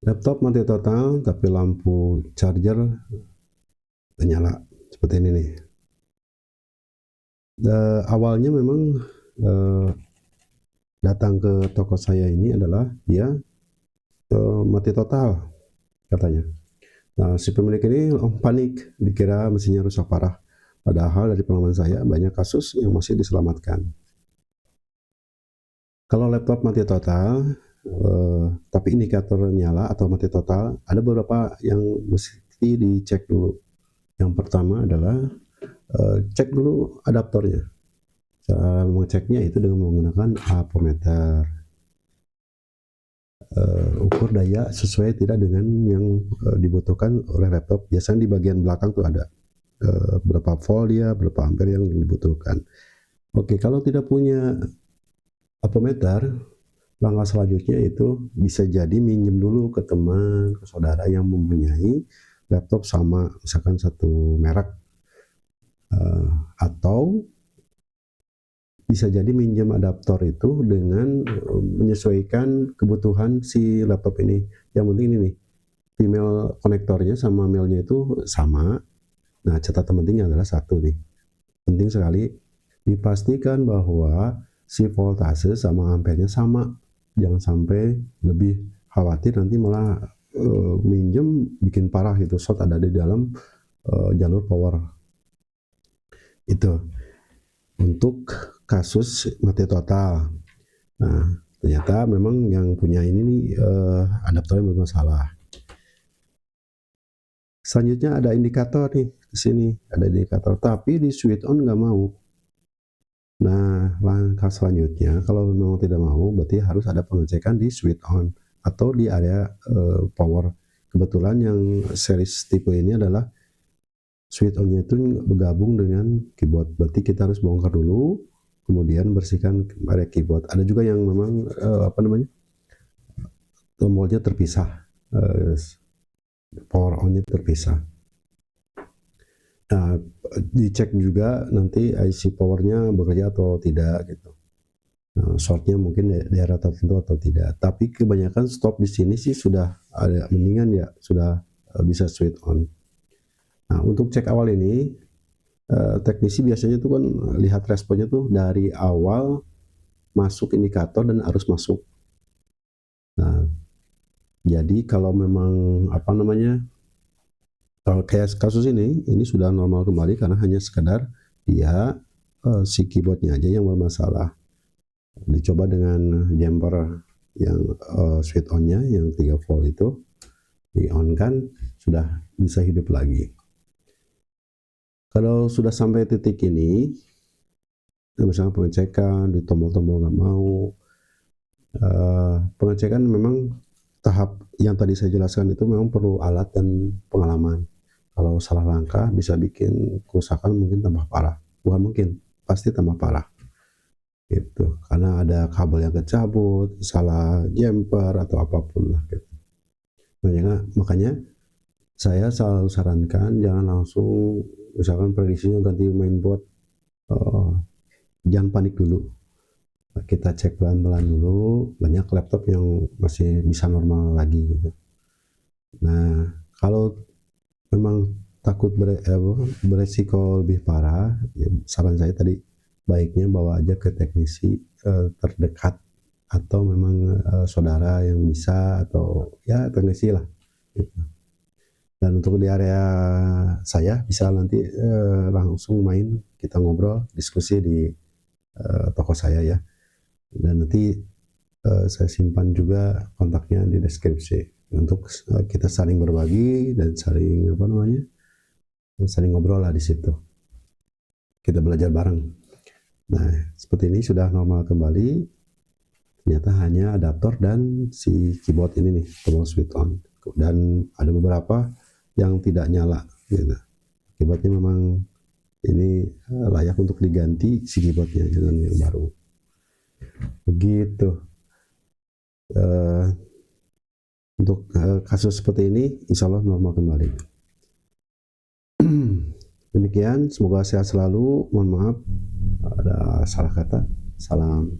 Laptop mati total tapi lampu charger menyala seperti ini nih. Awalnya memang datang ke toko saya ini adalah dia mati total katanya. Nah, si pemilik ini panik, dikira mesinnya rusak parah. Padahal dari pengalaman saya banyak kasus yang masih diselamatkan. Kalau laptop mati total, tapi indikator nyala atau mati total, ada beberapa yang mesti dicek dulu. Yang pertama adalah cek dulu adaptornya. Cara mengeceknya itu dengan menggunakan ampermeter. Ukur daya sesuai tidak dengan yang dibutuhkan oleh laptop. Biasanya di bagian belakang tuh ada berapa volt dia, berapa ampere yang dibutuhkan. Oke, kalau tidak punya ampermeter, langkah selanjutnya itu bisa jadi minjem dulu ke teman, ke saudara yang mempunyai laptop sama, misalkan satu merek, atau bisa jadi minjem adaptor itu dengan menyesuaikan kebutuhan si laptop ini. Yang penting ini nih, female konektornya sama male-nya itu sama. Nah, catatan pentingnya adalah satu nih, penting sekali dipastikan bahwa si voltase sama ampernya sama. Jangan sampai lebih, khawatir nanti malah minjem bikin parah gitu, short ada di dalam jalur power. Itu untuk kasus mati total. Nah, ternyata memang yang punya ini nih adaptornya bermasalah. Selanjutnya ada indikator nih, di sini ada indikator, tapi di switch on nggak mau. Nah, langkah selanjutnya kalau memang tidak mau, berarti harus ada pengecekan di switch on atau di area power. Kebetulan yang series tipe ini adalah switch on-nya itu bergabung dengan keyboard, berarti kita harus bongkar dulu, kemudian bersihkan area keyboard. Ada juga yang memang tombolnya terpisah, power on-nya terpisah. Nah, dicek juga nanti IC powernya bekerja atau tidak gitu. Nah, shortnya mungkin daerah tertentu atau tidak. Tapi kebanyakan stop di sini sih sudah ada, mendingan ya sudah bisa switch on. Nah, untuk cek awal ini teknisi biasanya tuh kan lihat responnya tuh dari awal masuk indikator dan arus masuk. Nah, jadi kalau memang kalau kayak kasus ini sudah normal kembali karena hanya sekedar dia si keyboardnya aja yang bermasalah. Dicoba dengan jumper yang switch on-nya yang 3 volt itu di on kan sudah bisa hidup lagi. Kalau sudah sampai titik ini, misalnya pengecekan di tombol-tombol nggak mau, pengecekan memang tahap yang tadi saya jelaskan itu memang perlu alat dan pengalaman. Kalau salah langkah bisa bikin kerusakan mungkin tambah parah, bukan mungkin, pasti tambah parah gitu, karena ada kabel yang kecabut, salah jumper atau apapun lah gitu. Makanya saya selalu sarankan jangan langsung misalkan prediksinya ganti mainboard, jangan panik dulu, kita cek pelan-pelan dulu. Banyak laptop yang masih bisa normal lagi gitu. Nah, kalau memang takut beresiko lebih parah, ya saran saya tadi baiknya bawa aja ke teknisi terdekat atau memang saudara yang bisa, atau ya teknisi lah gitu. Dan untuk di area saya bisa nanti langsung main, kita ngobrol diskusi di toko saya ya, dan nanti saya simpan juga kontaknya di deskripsi untuk kita saling berbagi dan saling saling ngobrol lah di situ, kita belajar bareng. Nah, seperti ini sudah normal kembali. Ternyata hanya adaptor dan si keyboard ini nih, tombol switch on, dan ada beberapa yang tidak nyala gitu. Keyboardnya memang ini layak untuk diganti si keyboardnya dengan yang baru begitu. Untuk kasus seperti ini insya Allah normal kembali. Demikian, semoga sehat selalu. Mohon maaf ada salah kata. Salam.